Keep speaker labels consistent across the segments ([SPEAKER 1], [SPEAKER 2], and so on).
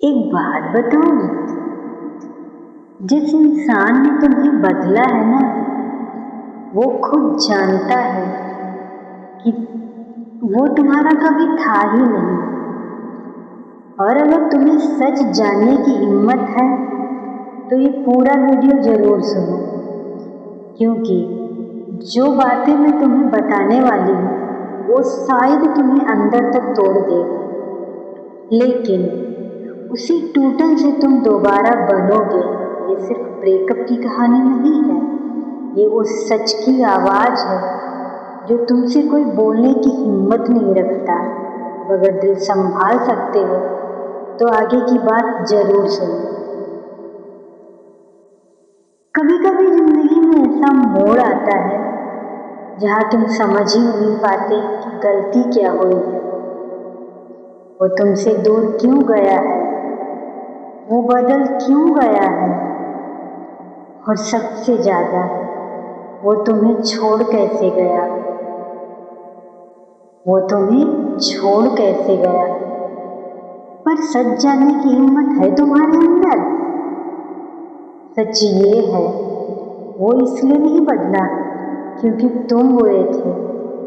[SPEAKER 1] एक बात बताऊं, जिस इंसान ने तुम्हें बदला है ना, वो खुद जानता है कि वो तुम्हारा कभी था ही नहीं। और अगर तुम्हें सच जानने की हिम्मत है तो ये पूरा वीडियो जरूर सुनो, क्योंकि जो बातें मैं तुम्हें बताने वाली हूँ वो शायद तुम्हें अंदर तक तोड़ दे, लेकिन उसी टूटन से तुम दोबारा बनोगे। ये सिर्फ ब्रेकअप की कहानी नहीं है, ये उस सच की आवाज़ है जो तुमसे कोई बोलने की हिम्मत नहीं रखता। अगर दिल संभाल सकते हो तो आगे की बात जरूर सुनो। कभी कभी जिंदगी में ऐसा मोड़ आता है जहाँ तुम समझ ही नहीं पाते कि गलती क्या हुई है, वो तुमसे दूर क्यों गया है, वो बदल क्यों गया है, और सबसे ज्यादा वो तुम्हें छोड़ कैसे गया, वो तुम्हें छोड़ कैसे गया। पर सच जानने की हिम्मत है तुम्हारे अंदर। सच ये है, वो इसलिए नहीं बदला क्योंकि तुम बुरे थे,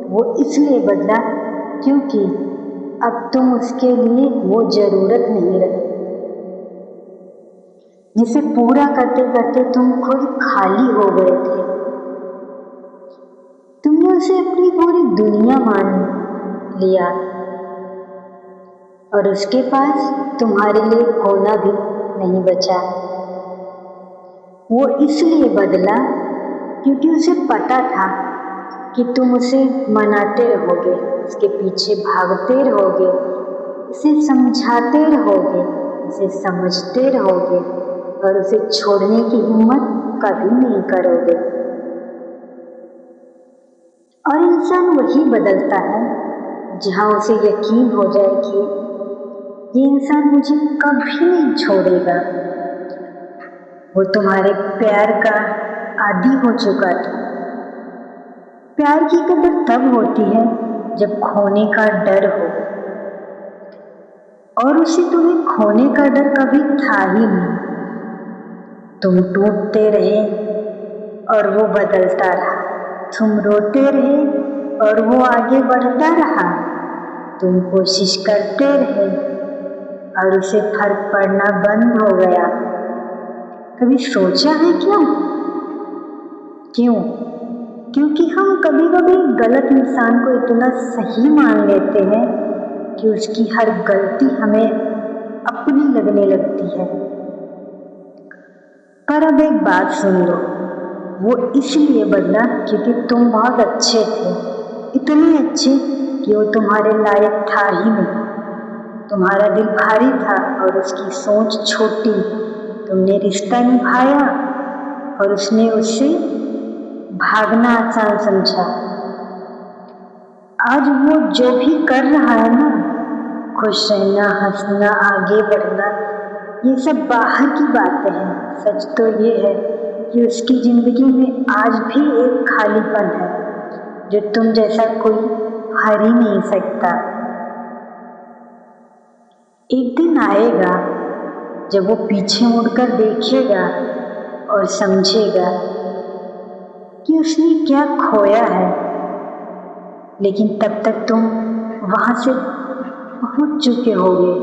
[SPEAKER 1] वो इसलिए बदला क्योंकि अब तुम उसके लिए वो जरूरत नहीं रही जिसे पूरा करते करते तुम खुद खाली हो गए थे। तुमने उसे अपनी पूरी दुनिया मान लिया और उसके पास तुम्हारे लिए कोना भी नहीं बचा। वो इसलिए बदला क्योंकि उसे पता था कि तुम उसे मनाते रहोगे, उसके पीछे भागते रहोगे, उसे समझाते रहोगे, उसे समझते रहोगे और उसे छोड़ने की हिम्मत कभी नहीं करोगे। और इंसान वही बदलता है जहाँ उसे यकीन हो जाए कि ये इंसान मुझे कभी नहीं छोड़ेगा। वो तुम्हारे प्यार का आदी हो चुका था। प्यार की कदर तब होती है जब खोने का डर हो, और उसे तुम्हें खोने का डर कभी था ही नहीं। तुम टूटते रहे और वो बदलता रहा, तुम रोते रहे और वो आगे बढ़ता रहा, तुम कोशिश करते रहे और उसे फर्क पड़ना बंद हो गया। कभी सोचा है क्यों? क्योंकि हम कभी कभी गलत इंसान को इतना सही मान लेते हैं कि उसकी हर गलती हमें अपनी लगने लगती है। पर अब एक बात सुन लो, वो इसलिए बदला क्योंकि तुम बहुत अच्छे थे, इतने अच्छे कि वो तुम्हारे लायक था ही नहीं। तुम्हारा दिल भारी था और उसकी सोच छोटी। तुमने रिश्ता निभाया और उसने उससे भागना आसान समझा। आज वो जो भी कर रहा है ना, खुश रहना, हंसना, आगे बढ़ना, ये सब बाहर की बातें हैं। सच तो ये है कि उसकी जिंदगी में आज भी एक खालीपन है जो तुम जैसा कोई भर ही नहीं सकता। एक दिन आएगा जब वो पीछे मुड़कर देखेगा और समझेगा कि उसने क्या खोया है, लेकिन तब तक तुम वहां से पहुंच चुके होगे,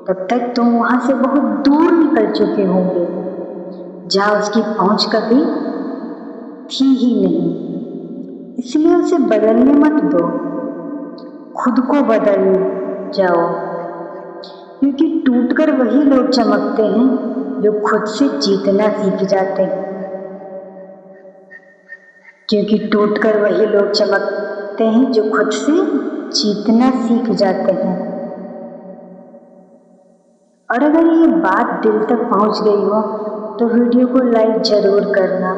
[SPEAKER 1] तब तक तुम वहां से बहुत दूर निकल चुके होंगे जहां उसकी पहुंच कभी थी ही नहीं। इसलिए उसे बदलने मत दो, खुद को बदल जाओ, क्योंकि टूटकर वही लोग चमकते हैं जो खुद से जीतना सीख जाते हैं। क्योंकि टूटकर वही लोग चमकते हैं जो खुद से जीतना सीख जाते हैं। और अगर ये बात दिल तक पहुंच गई हो तो वीडियो को लाइक जरूर करना।